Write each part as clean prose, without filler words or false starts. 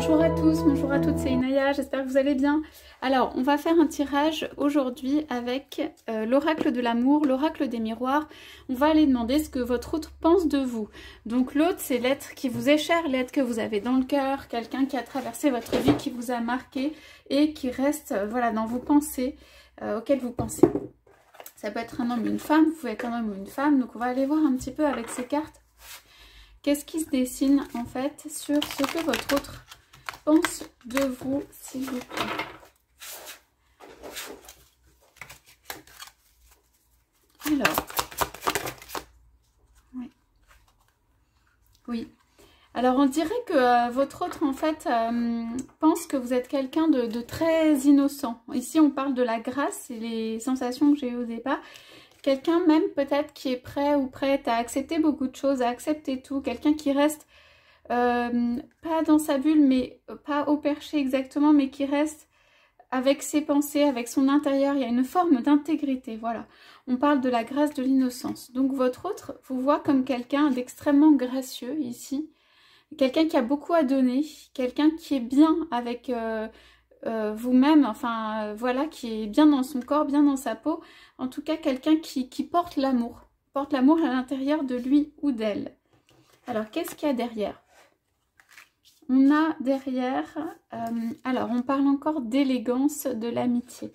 Bonjour à tous, bonjour à toutes, c'est Inaya, j'espère que vous allez bien. Alors, on va faire un tirage aujourd'hui avec l'oracle de l'amour, l'oracle des miroirs. On va aller demander ce que votre autre pense de vous. Donc l'autre, c'est l'être qui vous est cher, l'être que vous avez dans le cœur, quelqu'un qui a traversé votre vie, qui vous a marqué et qui reste voilà, dans vos pensées, auxquelles vous pensez. Ça peut être un homme ou une femme, vous pouvez être un homme ou une femme. Donc on va aller voir un petit peu avec ces cartes. Qu'est-ce qui se dessine en fait sur ce que votre autre pense de vous, s'il vous plaît. Alors, oui. Alors on dirait que votre autre en fait pense que vous êtes quelqu'un de très innocent. Ici on parle de la grâce et les sensations que j'ai eues au départ. Quelqu'un même peut-être qui est prêt ou prête à accepter beaucoup de choses, à accepter tout. Quelqu'un qui reste pas dans sa bulle, mais pas au perché exactement, mais qui reste avec ses pensées, avec son intérieur. Il y a une forme d'intégrité, voilà. On parle de la grâce, de l'innocence. Donc votre autre vous voit comme quelqu'un d'extrêmement gracieux ici. Quelqu'un qui a beaucoup à donner, quelqu'un qui est bien avec vous-même, enfin voilà, qui est bien dans son corps, bien dans sa peau. En tout cas, quelqu'un qui porte l'amour à l'intérieur de lui ou d'elle. Alors, qu'est-ce qu'il y a derrière? On a derrière, alors on parle encore d'élégance, de l'amitié.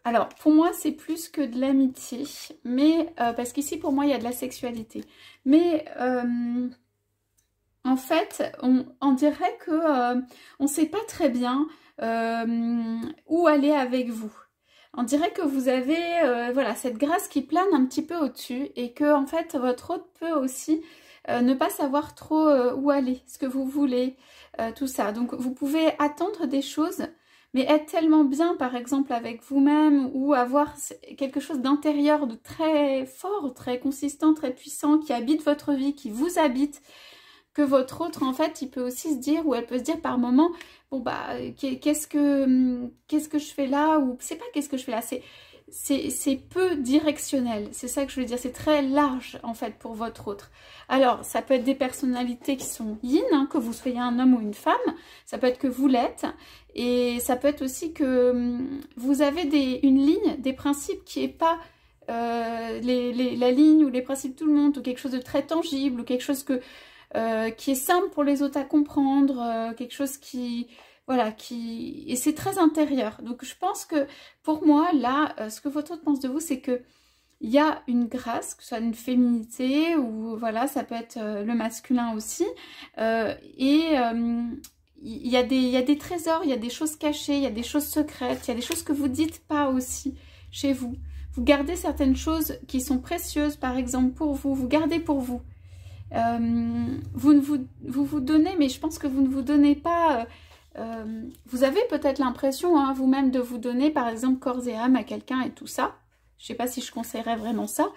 Alors, pour moi, c'est plus que de l'amitié, mais parce qu'ici, pour moi, il y a de la sexualité. Mais en fait, on dirait que on ne sait pas très bien où aller avec vous. On dirait que vous avez voilà, cette grâce qui plane un petit peu au-dessus et que en fait, votre autre peut aussi ne pas savoir trop où aller, ce que vous voulez, tout ça. Donc, vous pouvez attendre des choses, mais être tellement bien, par exemple, avec vous-même ou avoir quelque chose d'intérieur, de très fort, très consistant, très puissant, qui habite votre vie, qui vous habite, que votre autre, en fait, il peut aussi se dire, ou elle peut se dire par moment, bon, bah, qu'est-ce que je fais là, ou c'est pas qu'est-ce que je fais là, c'est peu directionnel, c'est ça que je veux dire, c'est très large en fait pour votre autre. Alors ça peut être des personnalités qui sont yin, hein, que vous soyez un homme ou une femme, ça peut être que vous l'êtes, et ça peut être aussi que vous avez une ligne, des principes qui est pas la ligne ou les principes de tout le monde, ou quelque chose de très tangible, ou quelque chose qui est simple pour les autres à comprendre, quelque chose qui... Voilà, et c'est très intérieur. Donc je pense que pour moi, là, ce que votre autre pense de vous, c'est que il y a une grâce, que ce soit une féminité ou voilà, ça peut être le masculin aussi. Il y a des trésors, il y a des choses cachées, il y a des choses secrètes, il y a des choses que vous dites pas aussi chez vous. Vous gardez certaines choses qui sont précieuses, par exemple pour vous, vous gardez pour vous. Vous donnez, mais je pense que vous ne vous donnez pas... vous avez peut-être l'impression hein, vous-même de vous donner par exemple corps et âme à quelqu'un et tout ça. Je ne sais pas si je conseillerais vraiment ça,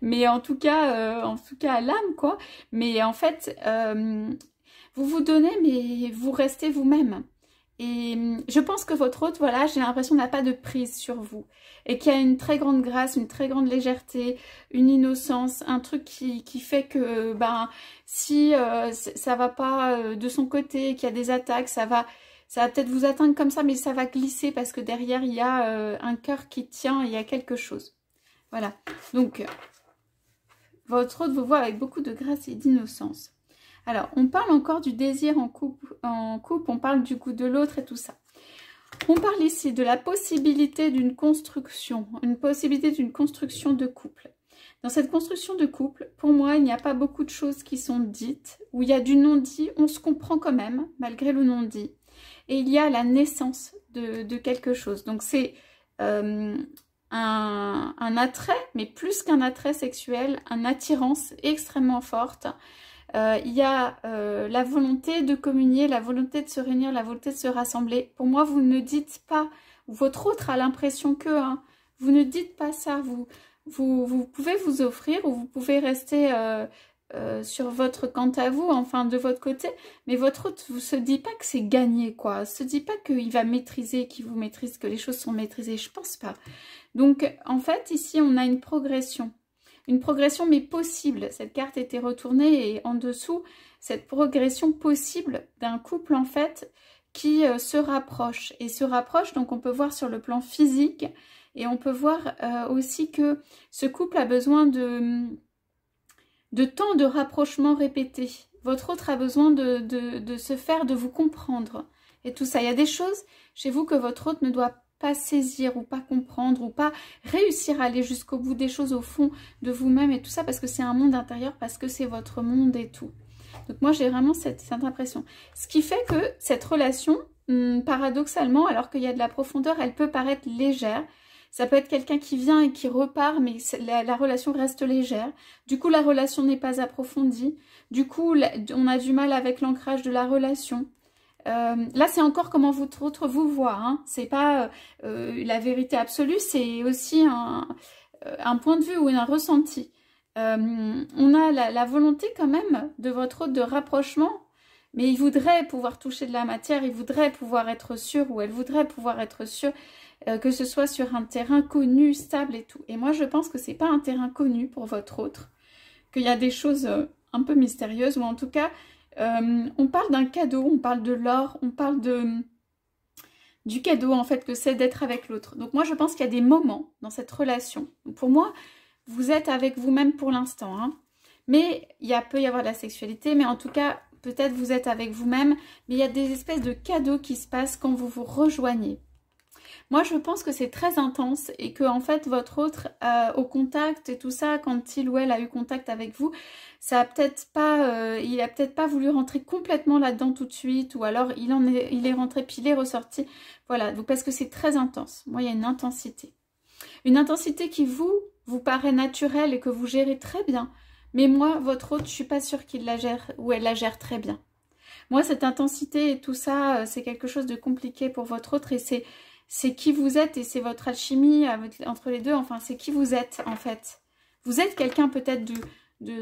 mais en tout cas à l'âme quoi. Mais en fait, vous vous donnez mais vous restez vous-même. Et je pense que votre autre, voilà, j'ai l'impression n'a pas de prise sur vous. Et qu'il y a une très grande grâce, une très grande légèreté, une innocence, un truc qui fait que ben, si ça va pas de son côté, qu'il y a des attaques, ça va peut-être vous atteindre comme ça, mais ça va glisser parce que derrière, il y a un cœur qui tient, il y a quelque chose. Voilà. Donc, votre autre vous voit avec beaucoup de grâce et d'innocence. Alors, on parle encore du désir en couple, on parle du goût de l'autre et tout ça. On parle ici de la possibilité d'une construction, une possibilité d'une construction de couple. Dans cette construction de couple, pour moi, il n'y a pas beaucoup de choses qui sont dites, où il y a du non-dit, on se comprend quand même, malgré le non-dit. Et il y a la naissance de quelque chose. Donc c'est un attrait, mais plus qu'un attrait sexuel, une attirance extrêmement forte. Il y a la volonté de communier, la volonté de se réunir, la volonté de se rassembler. Pour moi, vous ne dites pas, votre autre a l'impression que, hein, vous ne dites pas ça. Vous pouvez vous offrir ou vous pouvez rester sur votre quant à vous, enfin de votre côté. Mais votre autre ne se dit pas que c'est gagné, quoi. Se dit pas qu'il va maîtriser, qu'il vous maîtrise, que les choses sont maîtrisées. Je pense pas. Donc, en fait, ici, on a une progression. une progression mais possible. Cette carte était retournée et en dessous, cette progression possible d'un couple en fait qui se rapproche. Et se rapproche, donc on peut voir sur le plan physique et on peut voir aussi que ce couple a besoin de temps de rapprochement répété. Votre autre a besoin de se faire, de vous comprendre. Et tout ça, il y a des choses chez vous que votre autre ne doit pas saisir ou pas comprendre ou pas réussir à aller jusqu'au bout des choses au fond de vous-même et tout ça parce que c'est un monde intérieur, parce que c'est votre monde et tout. Donc moi j'ai vraiment cette impression. Ce qui fait que cette relation, paradoxalement, alors qu'il y a de la profondeur, elle peut paraître légère. Ça peut être quelqu'un qui vient et qui repart, mais la relation reste légère. Du coup, la relation n'est pas approfondie. Du coup, on a du mal avec l'ancrage de la relation. Là, c'est encore comment votre autre vous voit. Hein. C'est pas la vérité absolue, c'est aussi un point de vue ou un ressenti. On a la volonté quand même de votre autre de rapprochement, mais il voudrait pouvoir toucher de la matière, il voudrait pouvoir être sûr, ou elle voudrait pouvoir être sûre que ce soit sur un terrain connu, stable et tout. Et moi, je pense que c'est pas un terrain connu pour votre autre, qu'il y a des choses un peu mystérieuses, ou en tout cas, on parle d'un cadeau, on parle de l'or, on parle du cadeau en fait que c'est d'être avec l'autre. Donc moi, je pense qu'il y a des moments dans cette relation. Donc, pour moi, vous êtes avec vous-même pour l'instant, hein. Mais peut y avoir de la sexualité, mais en tout cas, peut-être vous êtes avec vous-même, mais il y a des espèces de cadeaux qui se passent quand vous vous rejoignez. Moi, je pense que c'est très intense et que en fait, votre autre, au contact et tout ça, quand il ou elle a eu contact avec vous, ça a peut-être pas, il a peut-être pas voulu rentrer complètement là-dedans tout de suite, ou alors il est rentré puis il est ressorti. Voilà, donc parce que c'est très intense. Moi, il y a une intensité. Une intensité qui vous paraît naturelle et que vous gérez très bien. Mais moi, votre autre, je suis pas sûre qu'il la gère ou elle la gère très bien. Moi, cette intensité et tout ça, c'est quelque chose de compliqué pour votre autre et c'est qui vous êtes et c'est votre alchimie entre les deux. Enfin, c'est qui vous êtes en fait. Vous êtes quelqu'un peut-être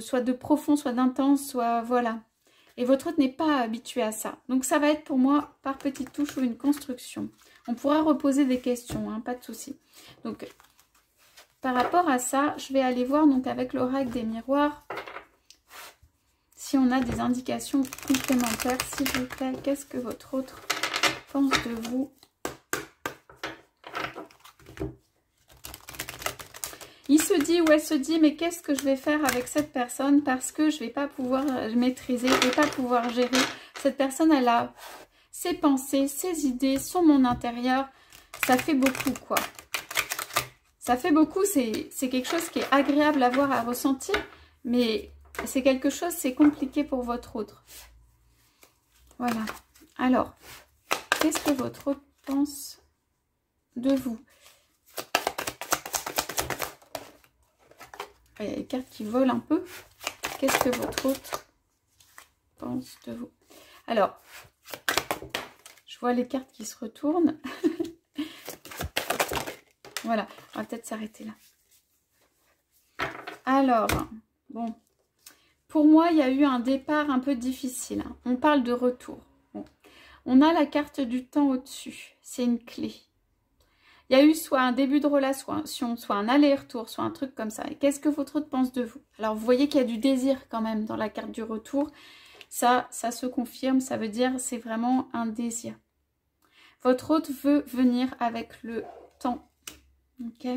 soit de profond, soit d'intense, soit voilà. Et votre autre n'est pas habitué à ça. Donc ça va être pour moi par petites touches ou une construction. On pourra reposer des questions, hein, pas de souci. Donc par rapport à ça, je vais aller voir donc avec l'oracle des miroirs si on a des indications complémentaires. S'il vous plaît, qu'est-ce que votre autre pense de vous ? Il se dit ou elle se dit, mais qu'est-ce que je vais faire avec cette personne parce que je ne vais pas pouvoir maîtriser, je ne vais pas pouvoir gérer. Cette personne, elle a ses pensées, ses idées, son monde intérieur. Ça fait beaucoup, quoi. Ça fait beaucoup, c'est quelque chose qui est agréable à voir, à ressentir, mais c'est quelque chose, c'est compliqué pour votre autre. Voilà. Alors, qu'est-ce que votre autre pense de vous ? Il y a les cartes qui volent un peu. Qu'est-ce que votre autre pense de vous? Alors, je vois les cartes qui se retournent. Voilà, on va peut-être s'arrêter là. Alors, bon. Pour moi, il y a eu un départ un peu difficile. Hein. On parle de retour. Bon. On a la carte du temps au-dessus. C'est une clé. Il y a eu soit un début de relation, soit un aller-retour, soit un truc comme ça. Et qu'est-ce que votre autre pense de vous? Alors, vous voyez qu'il y a du désir quand même dans la carte du retour. Ça se confirme. Ça veut dire c'est vraiment un désir. Votre autre veut venir avec le temps. Ok?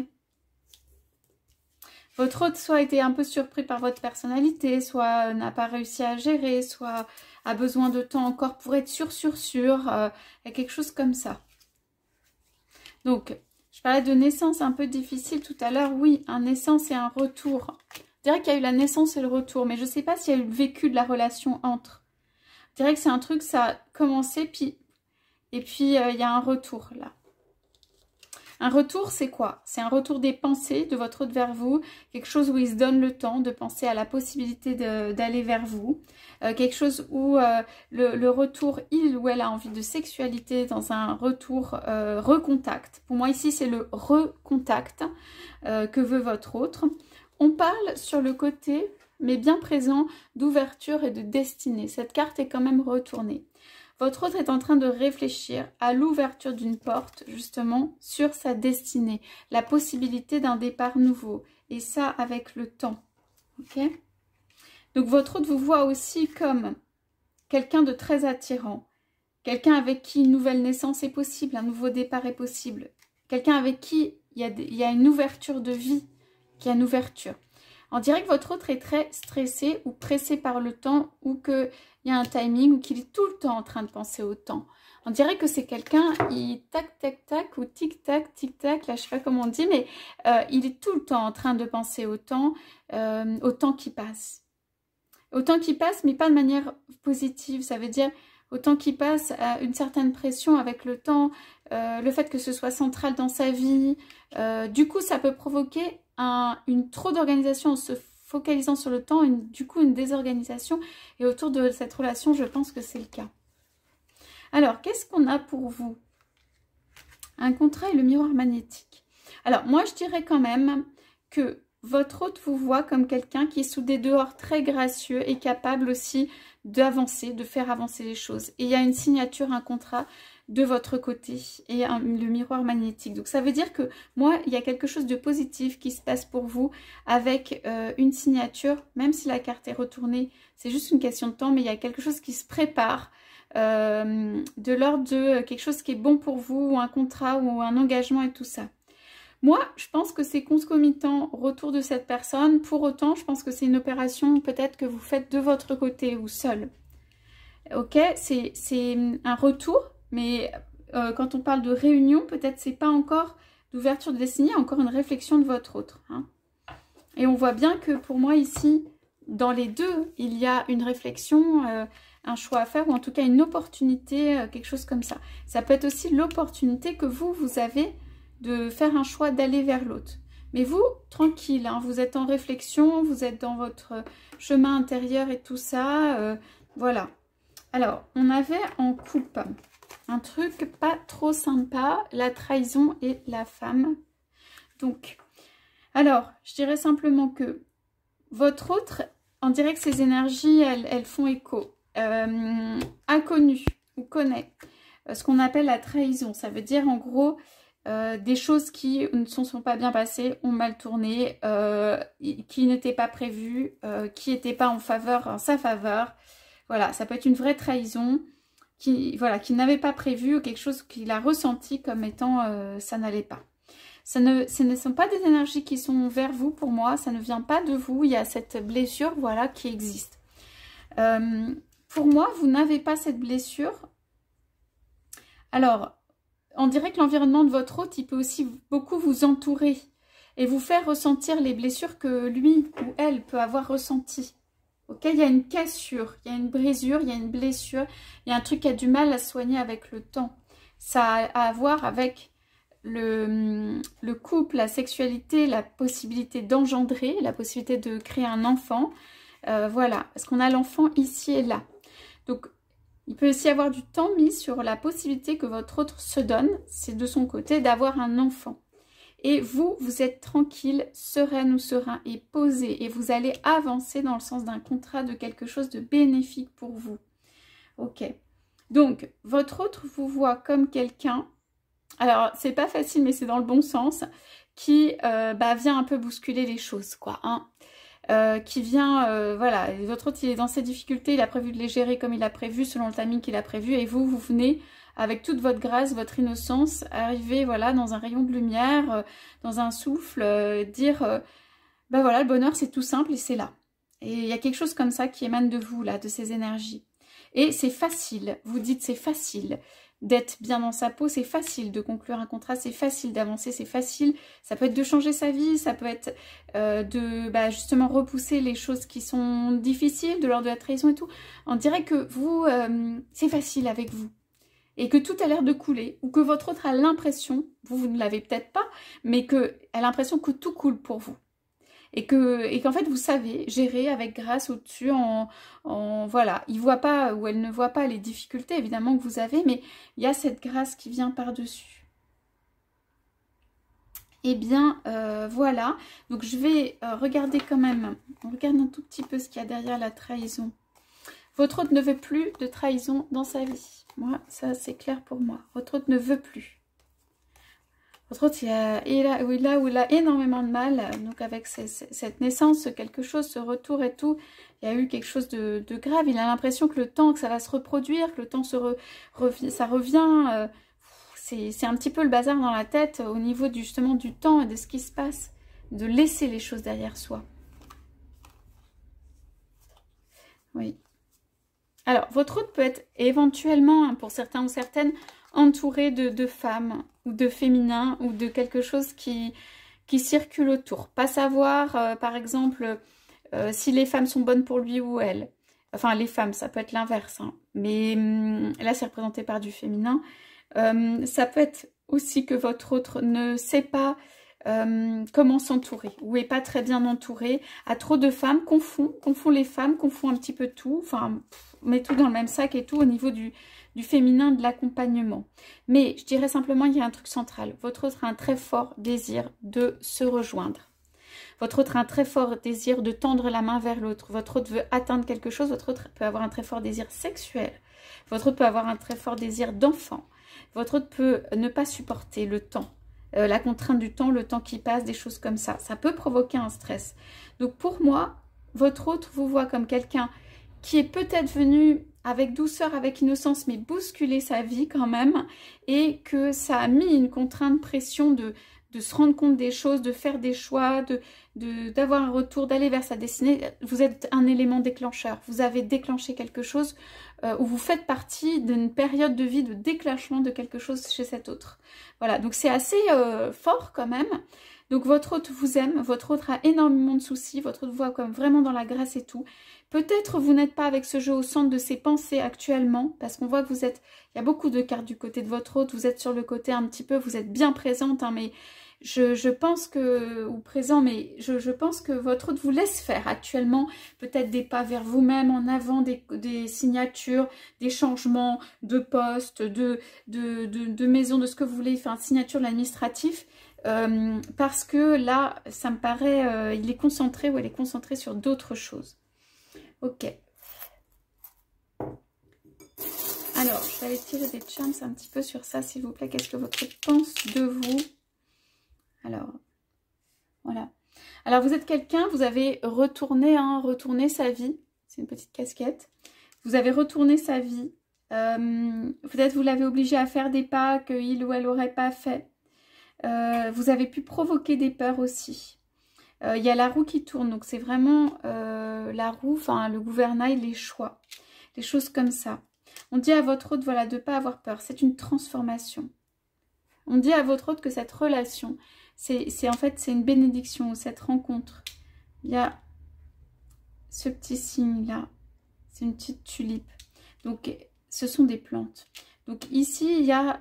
Votre autre soit a été un peu surpris par votre personnalité, soit n'a pas réussi à gérer, soit a besoin de temps encore pour être sûr. Il y a quelque chose comme ça. Donc, je parlais de naissance un peu difficile tout à l'heure. Oui, un naissance et un retour. Je dirais qu'il y a eu la naissance et le retour, mais je ne sais pas s'il y a eu le vécu de la relation entre. Je dirais que c'est un truc, ça a commencé, et puis il y a un retour là. Un retour, c'est quoi? C'est un retour des pensées de votre autre vers vous. Quelque chose où il se donne le temps de penser à la possibilité d'aller vers vous. Quelque chose où le retour, il ou elle a envie de sexualité dans un retour recontact. Pour moi, ici, c'est le recontact que veut votre autre. On parle sur le côté, mais bien présent, d'ouverture et de destinée. Cette carte est quand même retournée. Votre autre est en train de réfléchir à l'ouverture d'une porte, justement, sur sa destinée, la possibilité d'un départ nouveau, et ça avec le temps, ok? Donc votre autre vous voit aussi comme quelqu'un de très attirant, quelqu'un avec qui une nouvelle naissance est possible, un nouveau départ est possible, quelqu'un avec qui il y a une ouverture de vie, qui a une ouverture. On dirait que votre autre est très stressé ou pressé par le temps ou qu'il y a un timing ou qu'il est tout le temps en train de penser au temps. On dirait que c'est quelqu'un, il tac, tac, tac ou tic-tac, là je sais pas comment on dit, mais il est tout le temps en train de penser au temps qui passe. Au temps qui passe, mais pas de manière positive, ça veut dire au temps qui passe, à une certaine pression avec le temps, le fait que ce soit central dans sa vie. Du coup, ça peut provoquer une trop d'organisation en se focalisant sur le temps, du coup une désorganisation. Et autour de cette relation, je pense que c'est le cas. Alors, qu'est-ce qu'on a pour vous? Un contrat et le miroir magnétique. Alors, moi, je dirais quand même que votre hôte vous voit comme quelqu'un qui est sous des dehors très gracieux et capable aussi d'avancer, de faire avancer les choses. Et il y a une signature, un contrat de votre côté et le miroir magnétique. Donc ça veut dire que moi, il y a quelque chose de positif qui se passe pour vous avec une signature, même si la carte est retournée, c'est juste une question de temps, mais il y a quelque chose qui se prépare de l'ordre de quelque chose qui est bon pour vous, ou un contrat ou un engagement et tout ça. Moi, je pense que c'est concomitant retour de cette personne. Pour autant, je pense que c'est une opération peut-être que vous faites de votre côté ou seul. Ok, c'est un retour, mais quand on parle de réunion, peut-être c'est pas encore d'ouverture de destinée, encore une réflexion de votre autre. Hein. Et on voit bien que pour moi ici, dans les deux, il y a une réflexion, un choix à faire, ou en tout cas une opportunité, quelque chose comme ça. Ça peut être aussi l'opportunité que vous avez de faire un choix d'aller vers l'autre. Mais vous, tranquille, hein, vous êtes en réflexion, vous êtes dans votre chemin intérieur et tout ça, voilà. Alors, on avait en coupe un truc pas trop sympa, la trahison et la femme. Donc, alors, je dirais simplement que votre autre, on dirait que ces énergies, elles font écho. Inconnu ou connaît, ce qu'on appelle la trahison, ça veut dire en gros... des choses qui ne se sont pas bien passées, ont mal tourné, qui n'étaient pas prévues, qui n'étaient pas en sa faveur. Voilà, ça peut être une vraie trahison qui n'avait pas prévu, ou quelque chose qu'il a ressenti comme étant ça n'allait pas. Ce ne sont pas des énergies qui sont vers vous pour moi, ça ne vient pas de vous, il y a cette blessure voilà, qui existe. Pour moi, vous n'avez pas cette blessure. Alors, on dirait que l'environnement de votre hôte, il peut aussi beaucoup vous entourer et vous faire ressentir les blessures que lui ou elle peut avoir ressenties. Ok, il y a une cassure, il y a une brisure, il y a une blessure, il y a un truc qui a du mal à soigner avec le temps. Ça a à voir avec le couple, la sexualité, la possibilité d'engendrer, la possibilité de créer un enfant. Voilà, parce qu'on a l'enfant ici et là. Donc, il peut aussi y avoir du temps mis sur la possibilité que votre autre se donne, c'est de son côté, d'avoir un enfant. Et vous, vous êtes tranquille, sereine ou serein et posé. Et vous allez avancer dans le sens d'un contrat, de quelque chose de bénéfique pour vous. Ok. Donc, votre autre vous voit comme quelqu'un, alors c'est pas facile mais c'est dans le bon sens, qui vient un peu bousculer les choses, quoi, hein. Qui vient, voilà, votre autre il est dans ses difficultés, il a prévu de les gérer comme il a prévu, selon le timing qu'il a prévu, et vous venez avec toute votre grâce, votre innocence, arriver voilà, dans un rayon de lumière, dans un souffle, dire, voilà, le bonheur c'est tout simple et c'est là. Et il y a quelque chose comme ça qui émane de vous, là, de ces énergies. Et c'est facile, vous dites c'est facile d'être bien dans sa peau, c'est facile de conclure un contrat, c'est facile d'avancer, c'est facile. Ça peut être de changer sa vie, ça peut être de justement repousser les choses qui sont difficiles, de l'ordre de la trahison et tout. On dirait que vous, c'est facile avec vous. Et que tout a l'air de couler, ou que votre autre a l'impression, vous ne l'avez peut-être pas, mais qu'elle a l'impression que tout coule pour vous. Et qu'en fait, vous savez gérer avec grâce au-dessus, voilà. Il voit pas, ou elle ne voit pas les difficultés, évidemment, que vous avez, mais il y a cette grâce qui vient par-dessus. Eh bien, voilà. Donc, je vais regarder quand même, on regarde un tout petit peu ce qu'il y a derrière la trahison. Votre autre ne veut plus de trahison dans sa vie. Moi, ça c'est clair pour moi. Votre autre ne veut plus. Votre autre, il a énormément de mal. Donc avec cette naissance, quelque chose, ce retour et tout, il y a eu quelque chose de grave. Il a l'impression que le temps, que ça va se reproduire, que le temps ça revient. C'est un petit peu le bazar dans la tête au niveau justement du temps et de ce qui se passe. De laisser les choses derrière soi. Oui. Alors, votre autre peut être éventuellement, hein, pour certains ou certaines, entouré de femmes ou de féminins ou de quelque chose qui circule autour. Pas savoir, par exemple, si les femmes sont bonnes pour lui ou elle. Enfin, les femmes, ça peut être l'inverse. Hein. Mais là, c'est représenté par du féminin. Ça peut être aussi que votre autre ne sait pas comment s'entourer, ou est pas très bien entouré, a trop de femmes, confond les femmes, confond un petit peu tout, enfin, met tout dans le même sac et tout au niveau du féminin, de l'accompagnement. Mais je dirais simplement, il y a un truc central. Votre autre a un très fort désir de se rejoindre. Votre autre a un très fort désir de tendre la main vers l'autre. Votre autre veut atteindre quelque chose. Votre autre peut avoir un très fort désir sexuel. Votre autre peut avoir un très fort désir d'enfant. Votre autre peut ne pas supporter le temps. La contrainte du temps, le temps qui passe, des choses comme ça. Ça peut provoquer un stress. Donc pour moi, votre autre vous voit comme quelqu'un qui est peut-être venu avec douceur, avec innocence, mais bousculer sa vie quand même, et que ça a mis une contrainte, pression de se rendre compte des choses, de faire des choix, d'avoir un retour, d'aller vers sa destinée. Vous êtes un élément déclencheur. Vous avez déclenché quelque chose où vous faites partie d'une période de vie de déclenchement de quelque chose chez cet autre. Voilà, donc c'est assez fort quand même. Donc votre autre vous aime, votre autre a énormément de soucis, votre autre voit comme vraiment dans la grâce et tout. Peut-être vous n'êtes pas avec ce jeu au centre de ses pensées actuellement, parce qu'on voit que vous êtes, il y a beaucoup de cartes du côté de votre autre, vous êtes sur le côté un petit peu, vous êtes bien présente, hein, mais je pense que, ou présent, mais je pense que votre autre vous laisse faire actuellement peut-être des pas vers vous-même, en avant des signatures, des changements de poste, de maison, de ce que vous voulez, enfin signature de l'administratif, parce que là, ça me paraît, il est concentré ou elle est concentrée sur d'autres choses. Ok. Alors, je vais aller tirer des charms un petit peu sur ça, s'il vous plaît. Qu'est-ce que votre autre pense de vous? Alors, voilà. Alors, vous êtes quelqu'un, vous avez retourné sa vie. C'est une petite casquette. Vous avez retourné sa vie. Peut-être vous l'avez obligé à faire des pas qu'il ou elle n'aurait pas fait. Vous avez pu provoquer des peurs aussi. Il y a la roue qui tourne, donc c'est vraiment la roue, enfin le gouvernail, les choix. Des choses comme ça. On dit à votre autre, voilà, de ne pas avoir peur. C'est une transformation. On dit à votre autre que cette relation, en fait, c'est une bénédiction, cette rencontre. Il y a ce petit signe-là. C'est une petite tulipe. Donc, ce sont des plantes. Donc ici, il y a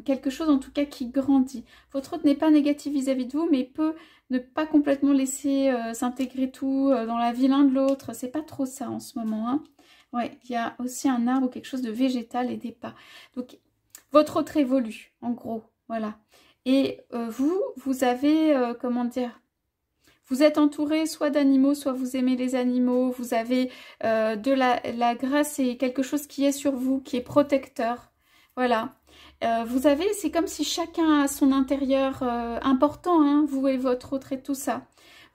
quelque chose en tout cas qui grandit. Votre autre n'est pas négatif vis-à-vis de vous, mais peut ne pas complètement laisser s'intégrer tout dans la vie l'un de l'autre. C'est pas trop ça en ce moment. Hein. Ouais, il y a aussi un arbre ou quelque chose de végétal et des pas. Donc votre autre évolue, en gros. Voilà. Et vous avez, comment dire, vous êtes entouré soit d'animaux, soit vous aimez les animaux. Vous avez de la grâce et quelque chose qui est sur vous, qui est protecteur. Voilà. Vous avez, c'est comme si chacun a son intérieur important, hein, vous et votre autre et tout ça.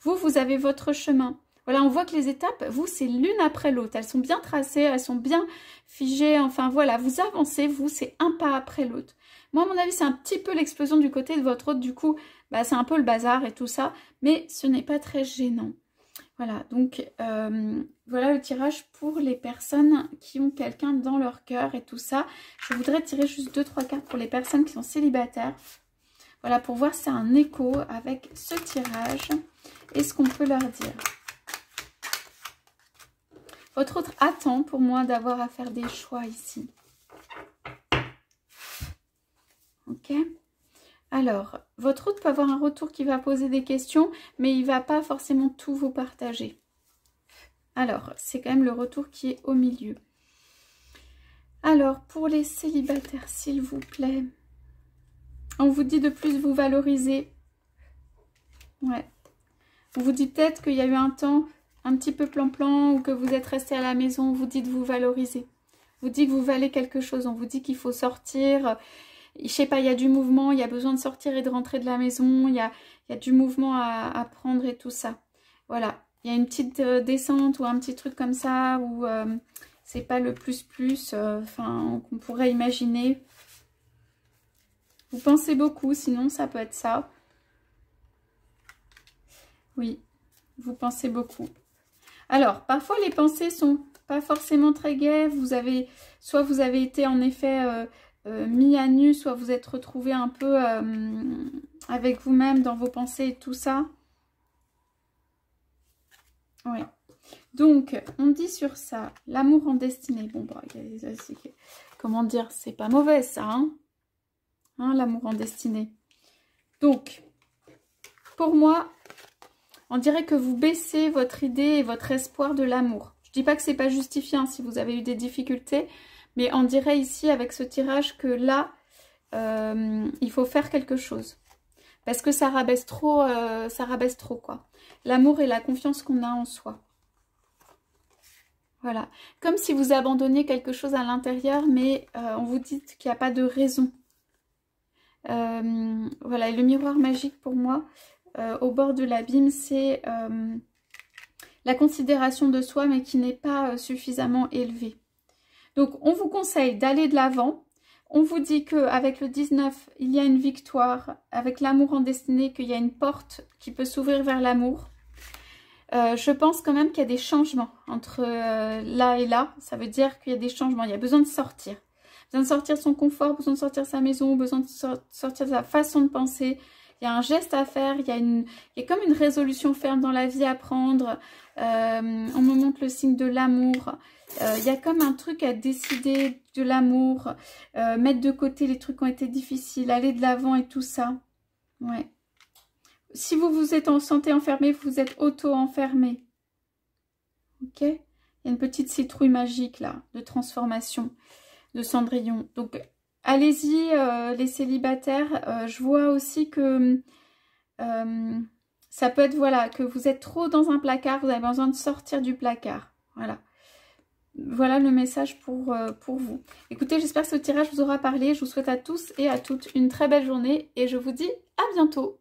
Vous avez votre chemin. Voilà, on voit que les étapes, vous, c'est l'une après l'autre. Elles sont bien tracées, elles sont bien figées. Enfin, voilà, vous avancez, vous, c'est un pas après l'autre. Moi, à mon avis, c'est un petit peu l'explosion du côté de votre autre. Du coup, bah, c'est un peu le bazar et tout ça. Mais ce n'est pas très gênant. Voilà, donc voilà le tirage pour les personnes qui ont quelqu'un dans leur cœur et tout ça. Je voudrais tirer juste 2-3 cartes pour les personnes qui sont célibataires. Voilà, pour voir si c'est un écho avec ce tirage et ce qu'on peut leur dire. Votre autre attend pour moi d'avoir à faire des choix ici. Ok. Alors, votre autre peut avoir un retour qui va poser des questions, mais il ne va pas forcément tout vous partager. Alors, c'est quand même le retour qui est au milieu. Alors, pour les célibataires, s'il vous plaît, on vous dit de plus vous valoriser. Ouais. On vous dit peut-être qu'il y a eu un temps, un petit peu plan-plan ou que vous êtes resté à la maison, vous dites vous valoriser. Vous dites que vous valez quelque chose, on vous dit qu'il faut sortir. Je sais pas, il y a du mouvement, il y a besoin de sortir et de rentrer de la maison, il y a du mouvement à prendre et tout ça. Voilà, il y a une petite descente ou un petit truc comme ça où c'est pas le plus, enfin, qu'on pourrait imaginer. Vous pensez beaucoup, sinon ça peut être ça. Oui, vous pensez beaucoup. Alors, parfois les pensées sont pas forcément très gaies. Soit vous avez été en effet mis à nu, soit vous êtes retrouvé un peu avec vous-même dans vos pensées et tout ça. Oui. Donc, on dit sur ça, l'amour en destinée. Bon, bah, comment dire, c'est pas mauvais ça, hein, l'amour en destinée. Donc, pour moi, on dirait que vous baissez votre idée et votre espoir de l'amour. Je dis pas que c'est pas justifié hein, si vous avez eu des difficultés, mais on dirait ici avec ce tirage que là, il faut faire quelque chose. Parce que ça rabaisse trop quoi. L'amour et la confiance qu'on a en soi. Voilà. Comme si vous abandonniez quelque chose à l'intérieur, mais on vous dit qu'il n'y a pas de raison. Voilà, et le miroir magique pour moi, au bord de l'abîme, c'est la considération de soi, mais qui n'est pas suffisamment élevée. Donc, on vous conseille d'aller de l'avant. On vous dit qu'avec le 19, il y a une victoire. Avec l'amour en destinée, qu'il y a une porte qui peut s'ouvrir vers l'amour. Je pense quand même qu'il y a des changements entre là et là. Ça veut dire qu'il y a des changements. Il y a besoin de sortir. Besoin de sortir son confort, besoin de sortir sa maison, besoin de sortir sa façon de penser. Il y a un geste à faire, il y a comme une résolution ferme dans la vie à prendre. On me montre le signe de l'amour. Il y a comme un truc à décider de l'amour. Mettre de côté les trucs qui ont été difficiles, aller de l'avant et tout ça. Ouais. Si vous vous êtes en santé enfermé, vous êtes auto-enfermé. Ok? Il y a une petite citrouille magique là, de transformation de Cendrillon. Donc, allez-y, les célibataires. Je vois aussi que ça peut être, voilà, que vous êtes trop dans un placard. Vous avez besoin de sortir du placard. Voilà. Voilà le message pour vous. Écoutez, j'espère que ce tirage vous aura parlé. Je vous souhaite à tous et à toutes une très belle journée. Et je vous dis à bientôt.